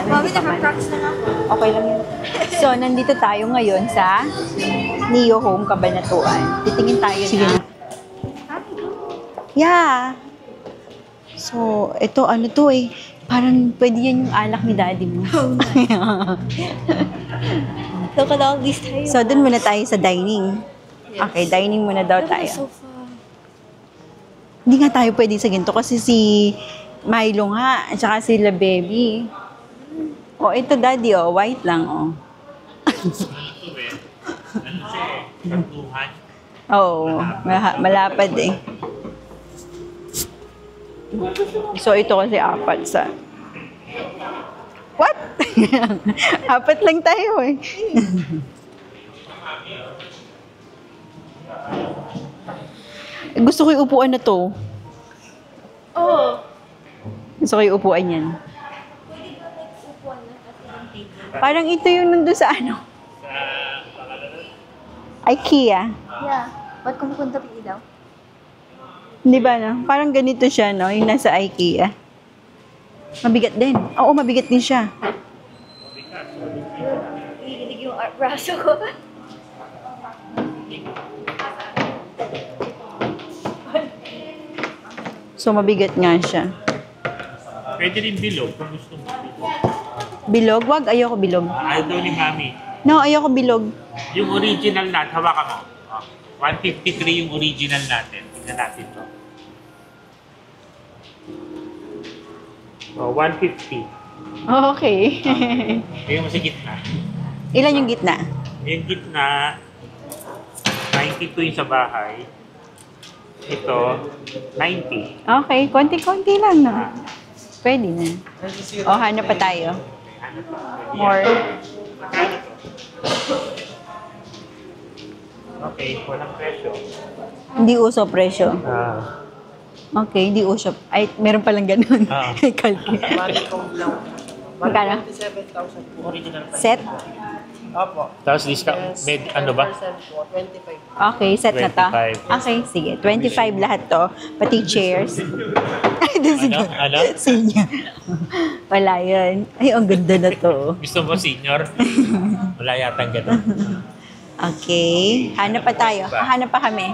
Mami, naka-practice na ako. Okay lang yun. So, nandito tayo ngayon sa Neo Home Cabanatuan. Titingin tayo na. Yeah. So, ito ano to eh. Parang pwede yan yung alak ni daddy mo. Look at all these tayo. So, dun muna tayo sa dining. Yes. Okay, dining muna daw Look at the tayo. sofa. Hindi nga tayo pwede sa ginto kasi si Milo nga, at saka sila baby. Oh, ito daddy, oh, white lang, oh. Oo, malapad eh. So, ito kasi apat sa... What? Apat lang tayo eh. Gusto ko yung upuan na to. Oh. Gusto ko yung upuan yan. Pwede ba may upuan na kasi ng table? Parang ito yung nandun sa ano. IKEA. Yeah. Ba't kumukunta pa ilaw? Hindi ba no? Parang ganito siya, no? Yung nasa IKEA. Mabigat din. Oo, mabigat din siya. Iilig yung braso ko. So, mabigat nga siya. Pwede rin bilog kung gusto mo. Bilog? Wag, ayoko bilog. Ayaw daw ni Mami. No, ayoko bilog. Yung original natin, hawakan mo. 153 yung original natin. Tingnan natin to. 150. Oh, okay. Yung sa gitna. Ilan yung gitna? Yung gitna, 92 yung sa bahay. Ito, 90. Okay, konti-konti lang, no? Pwede na. O, hanap pa tayo. More. Magkano to? Okay, walang presyo. Hindi uso presyo. Okay, hindi uso. Ay, meron palang ganun. Kalki. Magkano? 27,000 original price. Set? Opo. Tapos discount, med, ano ba? 25. Okay, set na to. 25. Okay, sige. 25 lahat to. Pati chairs. Ay, doon senior. Ano? Senior. Wala yun. Ay, ang ganda na to. Gusto mo senior? Wala yatang ganun. Okay. Hanap pa tayo. Hanap pa kami.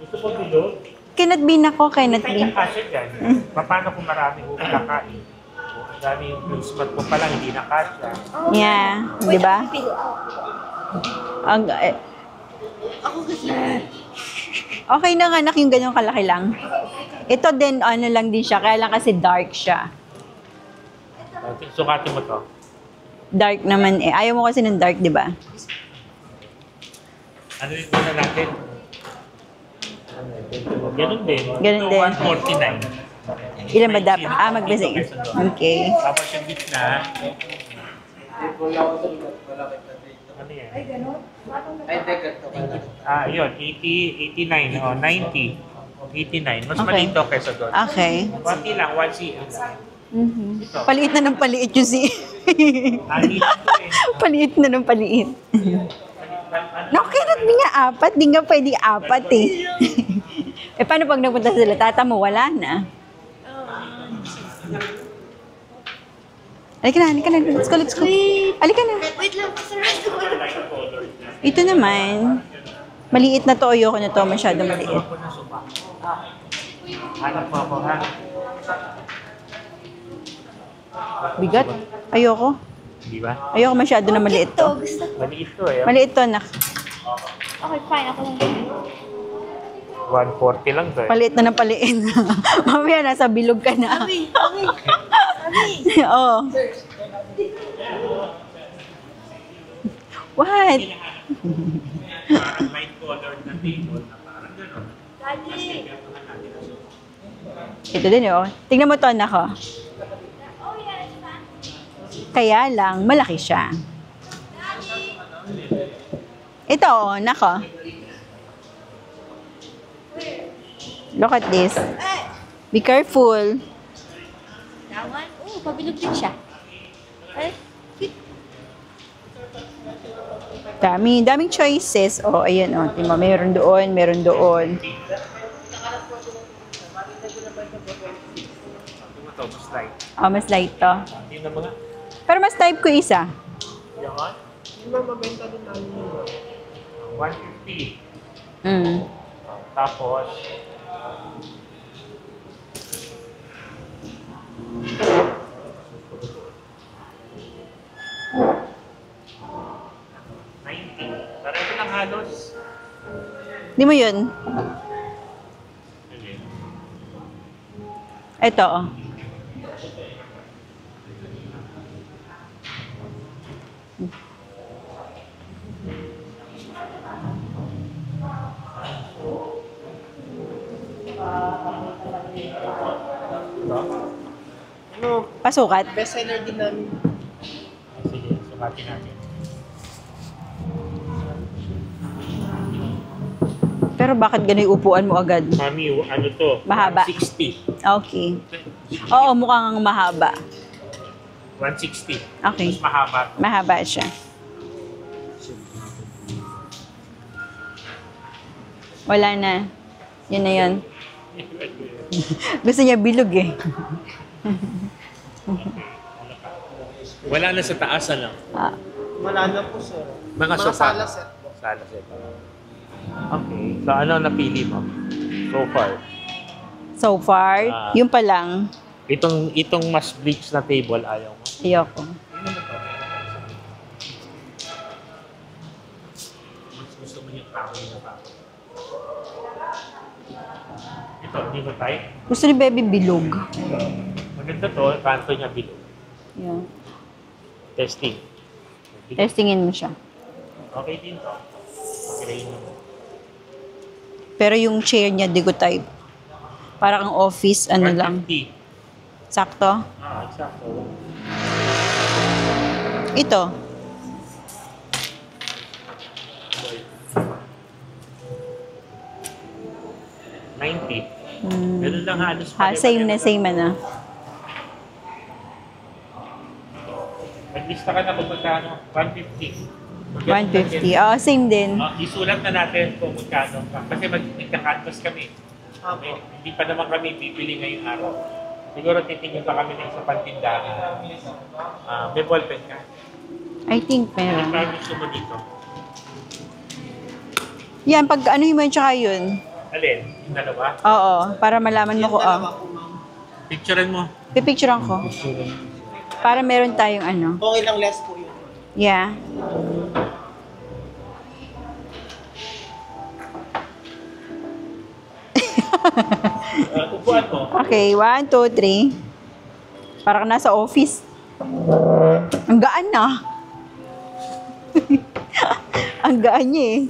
Gusto mo bilog? Cannot be na ko, cannot be. Kaya kasya dyan. Paano kung marami kong kakain? Ang dami yung food spot ko pa lang, hindi na kasya. Yeah. Di ba? Ang, Ako kasi. okay na nga, anak, yung ganyang kalaki lang. Ito din, ano lang din siya. Kaya lang kasi dark siya. Sukatin mo to. Dark naman eh. Ayaw mo kasi ng dark, di ba? Ano yung muna natin? Ganun din. Ganun din. 149. Ilan ba dapat? Magbasing. Okay. Tapos yung gitna. Ano yan? Yun. 80, 89, 90. 89. Mas Okay. malito kaysa doon. Okay. Konti lang, 1 cm lang. Paliit na ng paliit yung si... Ani lang to eh. Paliit na ng paliit. No, cannot be nga apat. Di nga pwede apat eh. Eh, paano pag nagpunta sila? Tata mo, wala na. Halika na. Let's go. Halika na. Wait lang, pasarado ko. Ito naman. Maliit na to. Ayoko na to. Masyado maliit. Hanap mo ako, ha? Bigat. Ayoko. Di ba? Ayoko masyado na maliit Ito, to. gusto. Maliit to eh. Maliit to, anak. Okay, fine. Ako lang. 140 lang to eh. Paliit na ng paliit. Mamaya, nasa bilog ka na. Abi. Oo. What? Parang light colored na table na parang gano'n. Daddy. Ito din, oh. Tingnan mo to, anak, oh. Kaya lang, malaki siya. Ito, oh, anak, oh. Look at this. Be careful. That one? Oh, pabilog din siya. Ay, cute. Daming choices. Oh, ayan, oh. Tingnan mo, meron doon. to, mas light. Oh, mas light to. Hindi na mga. Pero mas type ko isa. Yan. Yung mga mabenta din namin yung 150. Mm. Tapos, pareho lang halos. Di mo yun? Ito, oh. ano, Pasukat. best seller din namin. Sige, sukatin natin. Pero bakit ganun yung upuan mo agad? Mami, ano to? Mahaba. 160. Okay. Oo, mukhang mahaba. 160. Okay. Mas mahaba. Mahaba siya. Wala na. Yun na yun. Gusto niya bilog eh. Wala na sa taas, ano? Ah, Wala na po, sir. Mga sofa. sala set po. Sala set. Okay. So, ano napili mo? So far. so far, yun pa lang. Itong mas bleach na table, ayaw mo? Ayoko. Mas gusto mo yung kahoy na kahoy. Ito, hindi mo type? Gusto ni Baby bilog. Maganda to, kanto niya bilog. Yan. Testing. Testingin mo siya. Okay din to. Gray naman. Pero yung chair niya, di ko type. Para kang office, ano lang. 150. Sakto. Ah, exacto. Ito. Ganun lang halos. Same na, same na. Naglista ka na kung magkano? 150. 150. Oo, same din. Isulat na natin kung magkano. Kasi nagka-canvas kami. Hindi pa naman kami bibili ngayong araw. Siguro titingin pa kami ng isa pang tindahan. May ballpen ka? I think Ano meron. pa gusto mo dito? Yan, pag ano mo yun, tsaka yun. Alin? Yung dalawa? Oo, para malaman mo ko. Picturean mo. Pipicturean ko. Para meron tayong ano. Kung ilang less po yun. Yeah. Upuan mo. Okay, 1, 2, 3. Para ka nasa office. Ang gaan na. Ang gaan niya eh.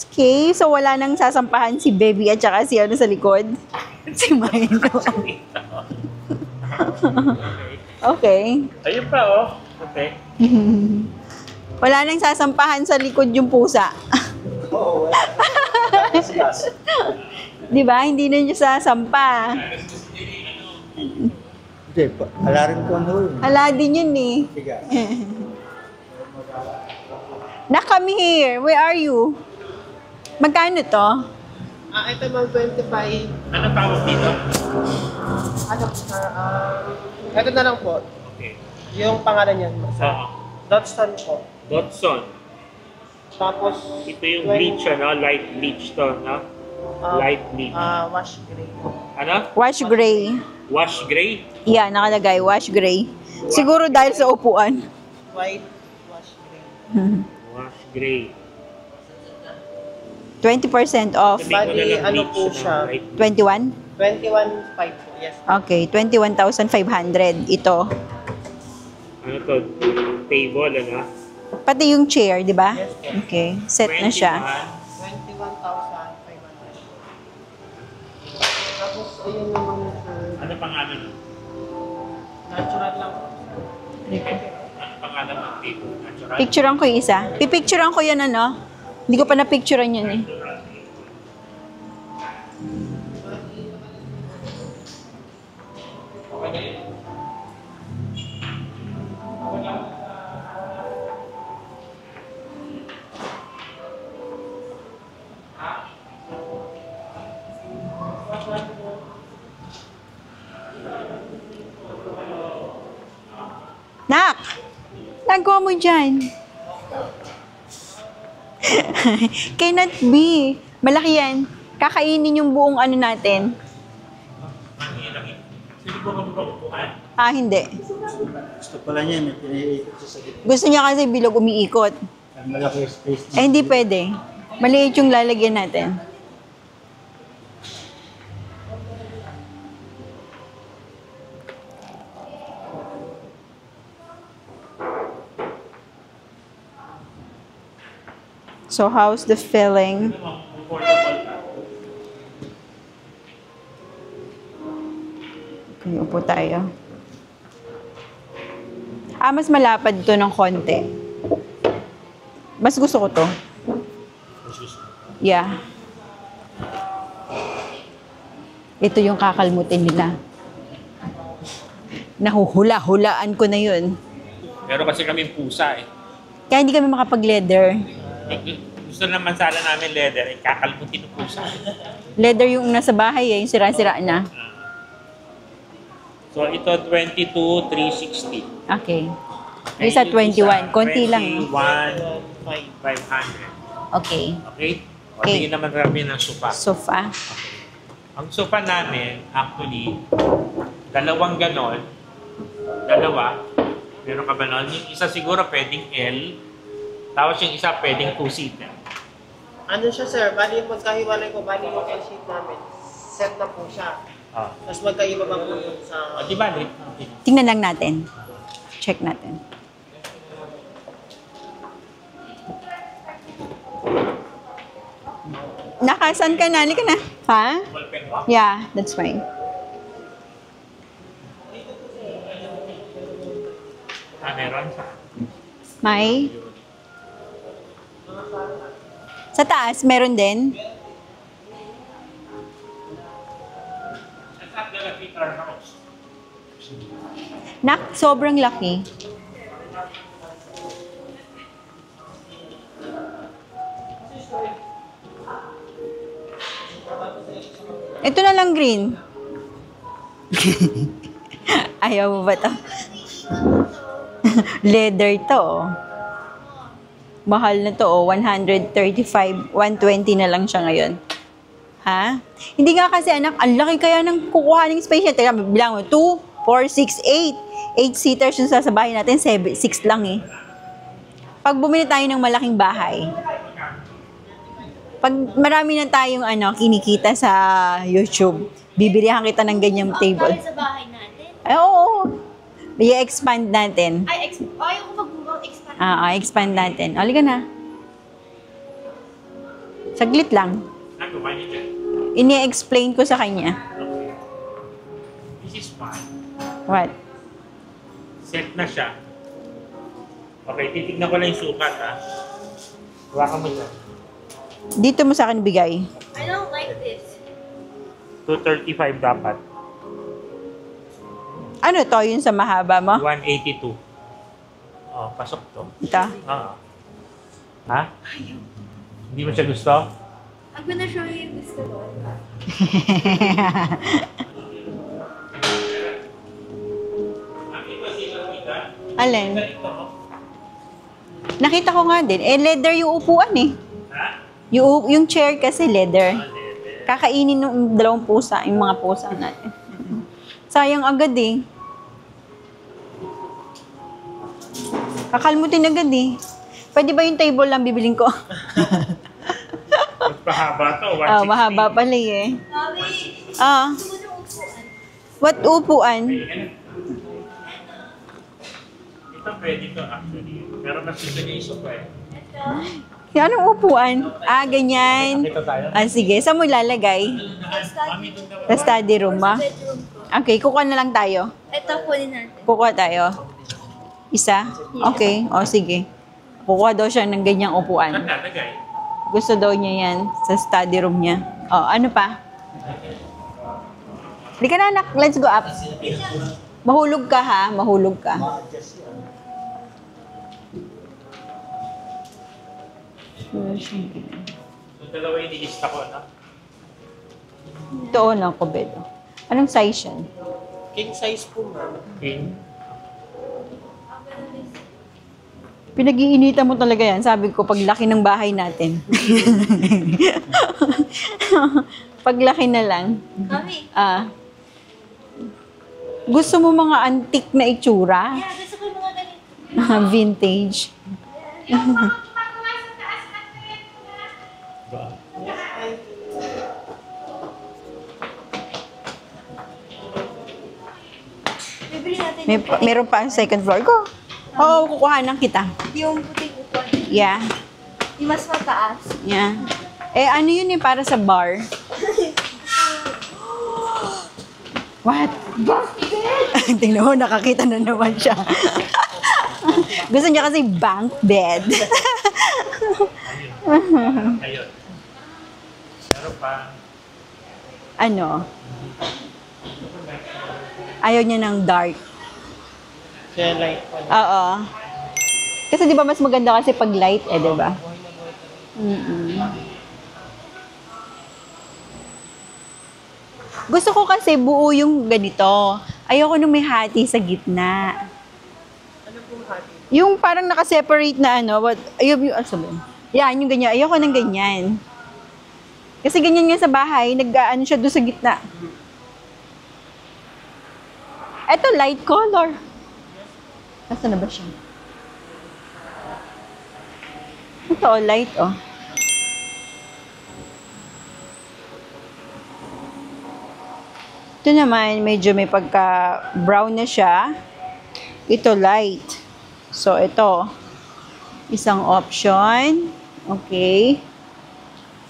Okay, so wala nang sasampahan si Baby at saka si ano sa likod. Si Milo. Okay. Ayun pa, oh. Okay. Wala nang sasampahan sa likod yung pusa. Oo, wala. Di ba? Hindi na niya sasampa. Hindi, ala rin ko ano yun. Hala din yun eh. Sige. Come here. Where are you? Magkano to? Ito mga 25. Ano tawag dito? Ano, ito na lang po. Okay. Yung pangalan niyan. Sa Dotson po. Dotson. Tapos, Ito yung bleach, ano? Light bleach to, no? Light bleach. wash gray. Ano? Wash gray. Wash gray? Yeah, nakalagay. Wash gray. Siguro dahil sa upuan. White wash gray. Wash gray. 20% off. Sabihin ko na lang ano bleach po na siya? light bleach. 21? 21.5 po, yes. Okay, 21,500 ito. Ano to? Table, ano? Pati yung chair, di ba? Yes po. Okay, set na siya. 21,500. Tapos, ayun naman, Ano pangalan mo? natural lang po. Ano pangalan ng table? Natural? Picturean ko yung isa. Pipicturean ko yan ano. Hindi ko pa na-picturean yun eh. ginagawa mo dyan? Cannot be. Malaki yan. Kakainin yung buong ano natin. Sino po kami pakukuhan? Ah, hindi. Gusto pala niya, may pinaiikot siya sa gitna. Gusto niya kasi bilog umiikot. Ang malaki yung space Eh, hindi pwede. Maliit yung lalagyan natin. So, how's the filling? Okay, upo tayo. Ah, mas malapad to ng konti. Mas gusto ko to. Yeah. Ito yung kakalmutin nila. Nahuhula-hulaan ko na yun. Pero kasi kami pusa eh. Kaya hindi kami makapag-leather. Gusto naman sana namin leather, eh, kakalbutin ng pusa. Leather yung nasa bahay eh, yung sira-sira na. So ito 22,360. Okay. Yung sa 21, konti lang. 21,500. Okay. Okay? O, Okay. tingin naman kami ng sofa. Sofa. Ang sofa namin, actually, dalawang ganon. Dalawa. Meron ka ba nun? Yung isa siguro pwedeng L. Tapos yung isa pwedeng 2-seater. Ano siya, sir? Bali yung magkahiwalay ko, bali yung L-sheet namin. Set na po siya. Oh. Tapos magkaiba pa po yung sa... O, di ba? Okay. Tingnan lang natin. Check natin. Nakasan ka na? Halika na. Ha? Ballpen mo? Yeah, that's fine. Ah, meron. May? Sa taas, meron din? That's not gonna fit our house. Nak, sobrang laki. Ito na lang green. Ayaw mo ba ito? Leather to. Oh. Mahal na to. Oh. 135, 120 na lang siya ngayon. Ha? Hindi nga kasi anak, ang laki kaya ng kukuha ng space niya. Teka, bilang mo, 2, 4, 6, 8. 8 seaters yung sasabahin natin, 6 lang eh. Pag bumili tayo ng malaking bahay, pag marami na tayong kinikita sa YouTube, bibilihan kita ng ganyang table. Para sa bahay natin. Ay, oo. I-expand natin. Ayaw ko mag-expand. Expand natin. Halika na. Saglit lang. Nagawa niyo dyan. Ini-explain ko sa kanya. Okay. This is fine. What? Set na siya. Okay, titignan ko lang yung sukat ha. Hawakan mo dyan. Dito mo sa akin bigay. I don't like this. 235 dapat. Ano to, yun sa mahaba mo? 182. Oh, pasok to. Ito. Oo. Ha? Hindi mo siya gusto? I'm gonna show you yung gusto ko. Alin? Nakita ko nga din. Eh, leather yung upuan eh. Ha? Yung chair kasi leather. Kakainin ng dalawang pusa, yung mga pusa natin. Sayang agad eh. Kakalmutin agad eh. Pwede ba yung table lang bibiling ko? Magpahaba to, 160. Mahaba pala eh. Mami, Ah, gusto ko ng upuan. what upuan? Ito pwede to actually. Pero mas gusto niya yung sofa eh. Ito. Anong upuan? Ah, ganyan. Nakita tayo? Ah, sige. Saan mo lalagay? Mami, doon daw. Sa study room ba? Bedroom ko. Okay, kukuha na lang tayo. Ito, kunin natin. Kukuha tayo. Isa? Okay. O, sige. Kukuha daw siya ng ganyang Saan upuan. lalagay? Gusto daw niya yan sa study room niya. O, ano pa? Hindi ka na, anak. Let's go up. Mahulog ka, ha? Mahulog ka. So, dalawa yung nilista ko, no? Ito, lang ko, bedo. Anong size yan? King size po, ma'am. King. Pinag-iinitan mo talaga yan. Sabi ko, paglaki ng bahay natin. Paglaki na lang. Mami, Gusto mo mga antique na itsura? yeah, gusto ko yung mga ganito. Vintage. Bibili natin Meron pa ang second floor ko. Oo, kukuhanan kita. yung puting upuan. Yeah. Yung mas mataas. Yeah. Ano yun para sa bar? What? Tingnan mo, nakakita na naman siya. Gusto niya kasi bunk bed. Ayun. Pero pa, Ano? Ayaw niya ng dark. Kaya light pa. Oo. Kasi di ba mas maganda kasi pag light di ba? Gusto ko kasi buo yung ganito. Ayoko nung may hati sa gitna. Ano pong hati? Yung parang naka-separate na sabihin? Yan, yung ganyan. Ayoko ng ganyan. Kasi ganyan nga sa bahay, nag-ano siya doon sa gitna. Eto, light color. Nasaan na ba siya? Ito, light, Ito naman, medyo may pagka-brown na siya. Ito, light. So, ito. Isang option. Okay.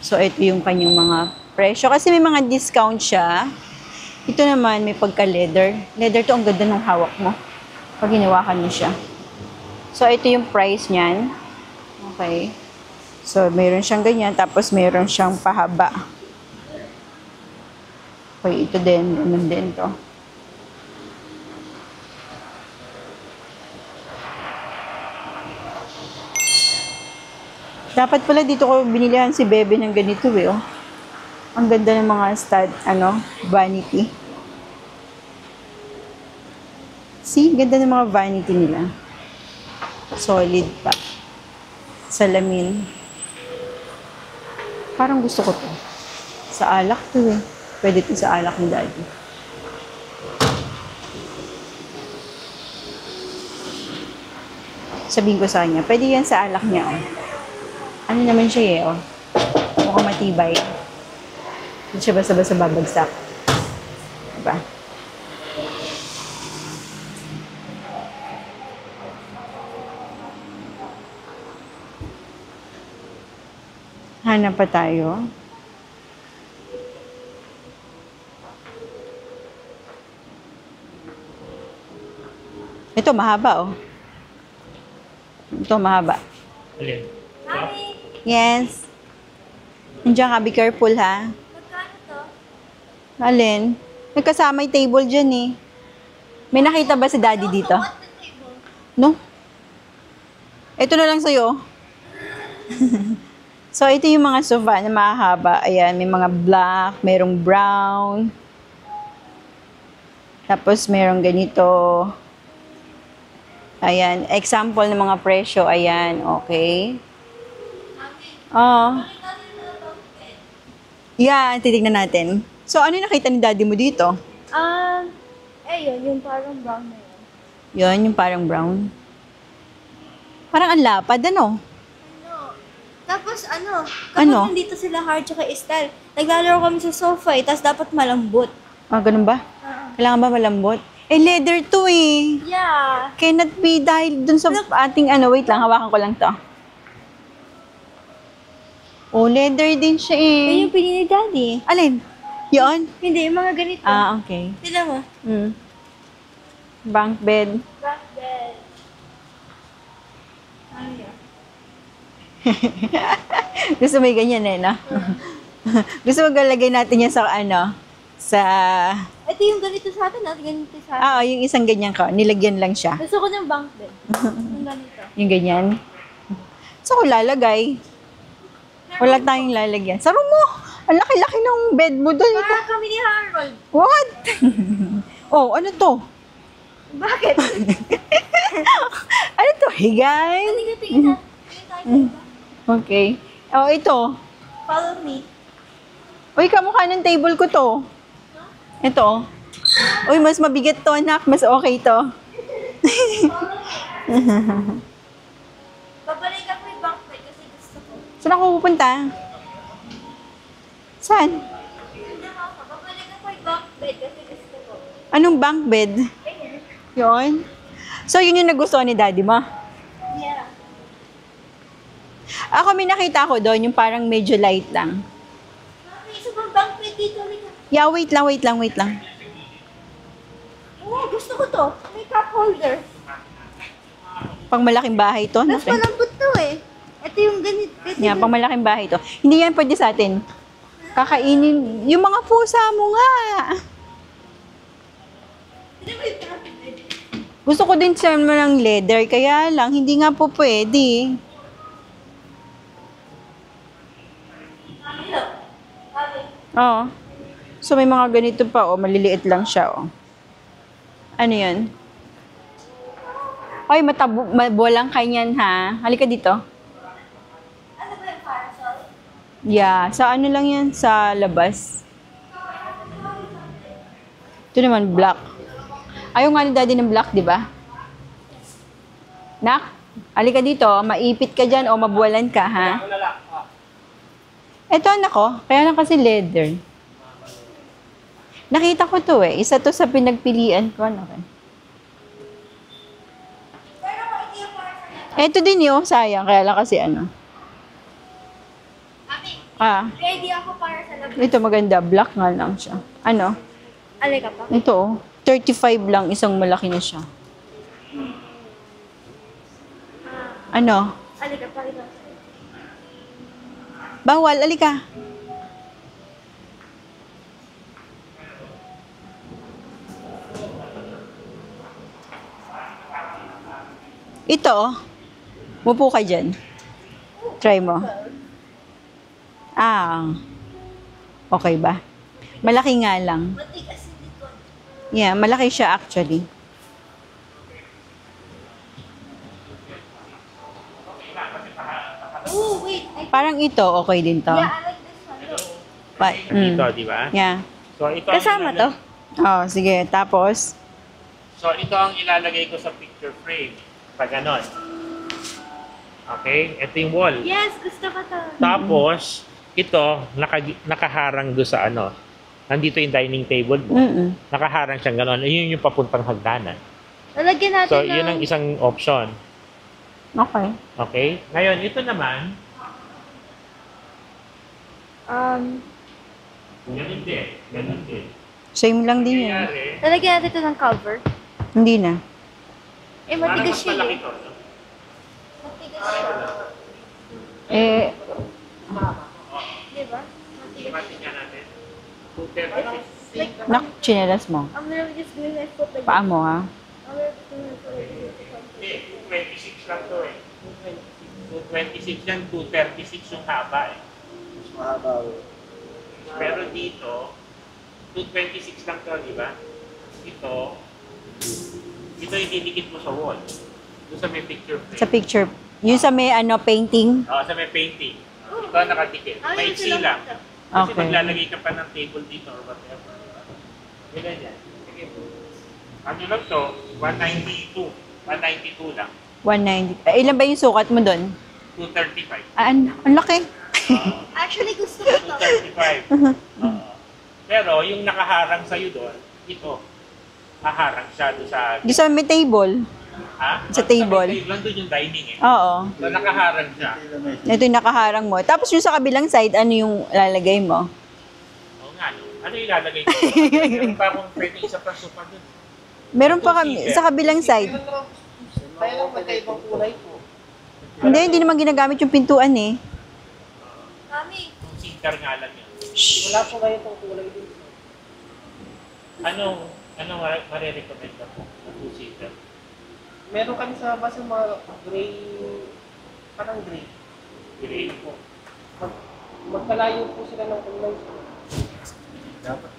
So, ito yung kanyang mga presyo. Kasi may mga discount siya. Ito naman, may pagka-leather. Leather to, ang ganda ng hawak mo. Pag hinawakan mo siya. So, ito yung price niyan. Okay. So, mayroon siyang ganyan. Tapos, mayroon siyang pahaba. Okay, ito din. Ganun din to. Dapat pala dito ko binilihan si Bebe ng ganito Ang ganda ng mga stud, vanity. See, ganda ng mga vanity nila. Solid pa. Salamin. Parang gusto ko to. Sa alak to Pwede to sa alak ni Daddy. Sabihin ko sa kanya, pwede yan sa alak niya. Ano naman siya mukhang matibay. Hindi siya basta-basta babagsak. Diba? Hanap pa tayo. Ito, mahaba Ito, mahaba. alin? Mami, Yes. Nandiyan ka, be careful ha. magkano to? Alin? May kasama yung table dyan May nakita ba si Daddy dito? What the table? No? Ito na lang sa'yo. So, ito yung mga sofa na mahahaba. Ayan, may mga black, merong brown. Tapos, merong ganito. Ayan, example ng mga presyo. Ayan, okay. Yeah, titignan natin. So, ano yung nakita ni Daddy mo dito? Yun, yung parang brown na yun. Yun, yung parang brown. Parang ang lapad, Tapos kapag Ano? nandito sila hard tsaka style, naglalaro kami sa sofa tapos dapat malambot. Ganun ba? Kailangan ba malambot? Leather to Yeah. Cannot be dahil dun sa ating wait lang, hawakan ko lang to. Leather din siya Yun yung pinili ni Daddy. Alin? Yun? Hindi, yung mga ganito. Okay. Tignan mo. Bunk bed. Back bed. Ano yun? Gusto mo yung ganyan no? Gusto mo galagay natin yan sa sa... Ito yung ganito sa atin, ganito sa atin. yung isang ganyan ka. Nilagyan lang siya. Gusto ko ng bunk bed. Yung ganito. Yung ganyan. So, kung lalagay. Wala tayong lalagyan. Sa room mo! Ang laki-laki ng bed mo doon. Para kami ni Harold. What? Ano to? Bakit? Ano to, higay. Halika, tingin na. Tingin tayo. Okay. Oh, ito. Follow me. Uy, kamukha ng table ko to. Ito. Uy, mas mabigat to, anak. Mas okay to. Babalik ako yung bunk bed kasi gusto ko. Saan ako pupunta? Saan? Hindi ako. Babalik ako yung bunk bed kasi gusto ko. Anong bunk bed? Ayun. Yon. So, yun yung nagustuhan ni daddy mo? Yeah. Ako, may nakita ko doon, yung parang medyo light lang. Mami, isa bang bunk bed dito? Halika. Yeah, wait lang. Oo, gusto ko to. May cup holder. Pang malaking bahay to. Tapos Naki. malambot to eh. Ito yung ganit. Yeah, pang malaking bahay to. Hindi yan pwede sa atin. Kakainin. Yung mga pusa mo nga. Hindi mo yung bunk bed. Gusto ko din sa mo ng leather, kaya lang, hindi nga po pwede. Hello. Mami. Oo. So, may mga ganito pa, oh. Maliliit lang siya, oh. Ano yun? Ay, mabuwalang kanyan, ha? Halika dito. Ano ba yung parasol? Yeah, sa ano lang yan? Sa labas. Ito naman, black. Ayaw nga ni daddy ng black, di ba? Nak, halika dito. Maipit ka dyan o mabuwalan ka, ha? Ito, anak ko. Kaya lang kasi leather. Nakita ko to eh. Isa to sa pinagpilian ko. Ano ka? Pero hindi yung parasol na to. Ito din yun. Sayang. Kaya lang kasi ano. Mami, Ah, ready ako para sa labas. ito maganda. Black nga lang siya. Ano? Alika pa. Ito oh. 35 lang. Isang malaki na siya. Ano? Alika pa. Ito. Bawal. Alika. Ito oh. Mupo ka dyan. Try mo. Ah. Okay ba? Malaki nga lang. Matigas yung likod. Yeah, malaki siya actually. Oh, wait. Parang ito, okay din to. Yeah, I like this one. Look. Dito, di ba? Yeah. So, ito Kasama to? Oh, sige. Tapos, So, ito ang ilalagay ko sa picture frame. Pag ganon. Okay? Ito yung wall. Yes, gusto ko to. Tapos, ito, nakaharang do sa ano. Nandito yung dining table mo. Nakaharang siyang ganon. Yun yung papuntang hagdanan. Lalagyan natin So, yun ang isang option. okay. Okay? Ngayon, ito naman, ganun din. Ganun din. Same lang din yun. Nangyayari, lalagyan natin ito ng cover. Hindi na. Eh, parang matigas mas siya malaki eh. to. No? Matigas siya. Eh, Di ba? Matigas. Imatin nga natin. 236. nak, chinelas mo. I'm gonna just do my foot like Paa mo, ha? I'm gonna do my foot like this. Hindi, 226 lang to eh. 226 yan, 236 yung haba eh. Mas mahaba. Pero dito, 226 lang to, di ba? Ito yung didikit mo sa wall. Doon sa may picture frame. Sa picture. Yung sa may ano, painting. Oo, sa may painting. Ito ang nakadikit. Ay, Maiksi ito lang. ito. Kasi Okay. maglalagay ka pa ng table dito or whatever. Ganyan yan. Sige po. Ano lang to? 192. 192 lang. 190. Ilan ba yung sukat mo doon? 235. Ah, ang laki. Actually, gusto ko to. 235. Pero yung nakaharang sa'yo doon, ito. Haharang siya doon sa... Yung sa may table. Ha? Sa table. Nandun yung dining eh. Oo. So, nakaharang siya. Ito yung nakaharang mo. Tapos yung sa kabilang side, ano yung lalagay mo? Oo nga, no? Ano yung ilalagay ko? Meron pa akong pwede isa pa sopa doon. Meron pa kami sa kabilang side. Kaya lang magkaibang kulay po. Hindi naman ginagamit yung pintuan eh. Mami, Two-seater nga lang yun. Wala po kayo pang kulay din. Ano marirecommend ka po? Two-seater. Meron kami sa base mga gray, parang gray. Gray. Po. Magkalayo po sila ng kulay. Dapat.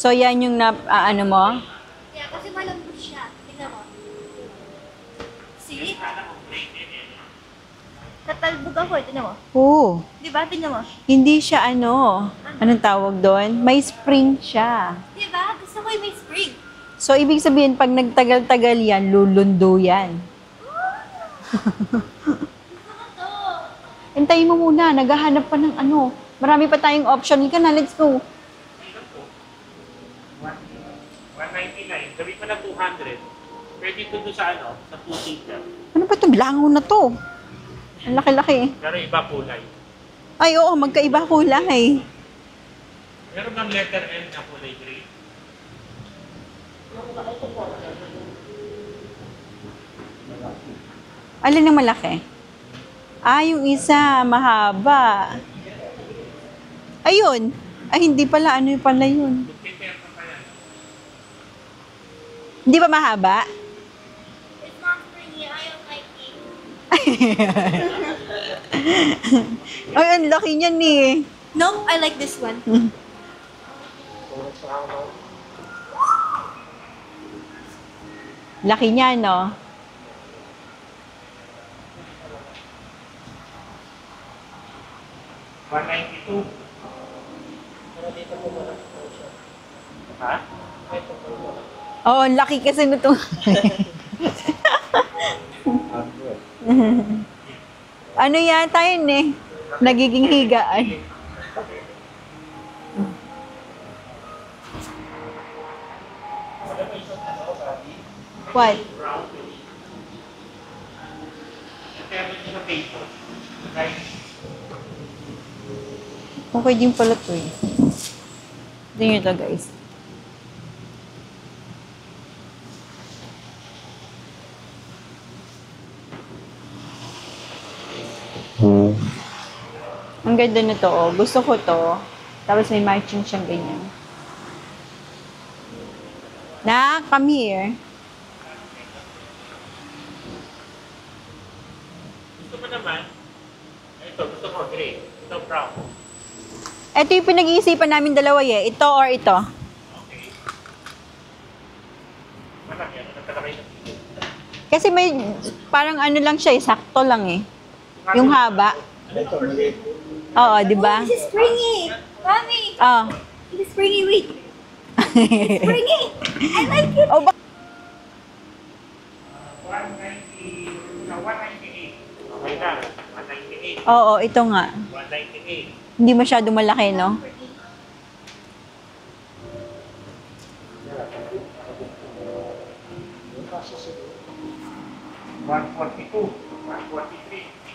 So, yan yung ano mo? Yeah, kasi malambot siya. Tingnan mo. See? Tatalbog ako eh. Tingnan mo. Oo. Di ba? Tingnan mo. Hindi siya ano. Anong tawag doon? May spring siya. Di ba? Gusto ko yung may spring. So, ibig sabihin, pag nagtagal-tagal yan, lulundo yan. Gusto ko to. Hintayin mo muna. Naghahanap pa ng ano. Marami pa tayong option. Ika na, let's go. 199. Gawin ko na 200. Pwede ito doon sa ano, sa two-seater. Ano ba ito? Bilango na to. Ang laki-laki. Pero iba kulay. Ay, oo. Magkaiba kulay. Meron ng letter N na kulay green. Alin ang malaki? Ah, yung isa, mahaba. Ayun. Ay, hindi pala. Ano yung pala yun? Prepare pa pa yan. Hindi ba mahaba? It's not springy. I don't like it. Ay, ang laki niyan eh. No, I like this one. Laki niya, no? $192. Pero dito po malaki po siya. Ha? Ito po malaki. Oo, ang laki kasi nito. Ano yata yun eh? Nagiging higaan. What? Meron din sa paper. Right? Okay din pala to eh. Tingnan nyo to guys. Ang ganda nito oh. Gusto ko to. Tapos may matching siyang ganyan. Nak, come here. Gusto mo naman? Ito, gusto ko gray. Ito brown. Ito yung pinag-iisipan namin dalawa eh. Ito or ito. Okay. Malaki. Ano na talaga yun? Kasi may parang ano lang siya eh. Sakto lang eh. Yung haba. Ito, maliit. Oo, di ba? Oh, this is springy. Mommy, Oh. this is springy. Wait. Springy. I like it. Oh, 198. Okay na. 198. oo, ito nga. 198. Hindi masyado malaki, no? $142.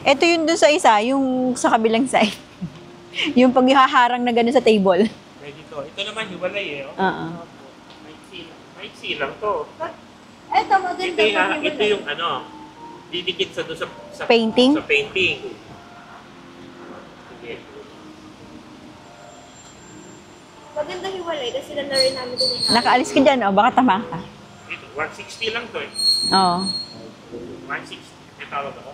Ito yun dun sa isa, yung sa kabilang side. Yung pag ihaharang na gano'n sa table. Pwede to. Ito naman, hiwalay eh. Oh. Oo. Maiksi lang to. Ito, maganda. Ito yung ano, didikit sa doon sa Painting? Sa painting. Sige. Maganda hiwalay kasi rin namin din yung Nakaalis ka dyan, oh. Baka tama ka. Ito, 160 lang to eh. Oo. 160. May tawag ako.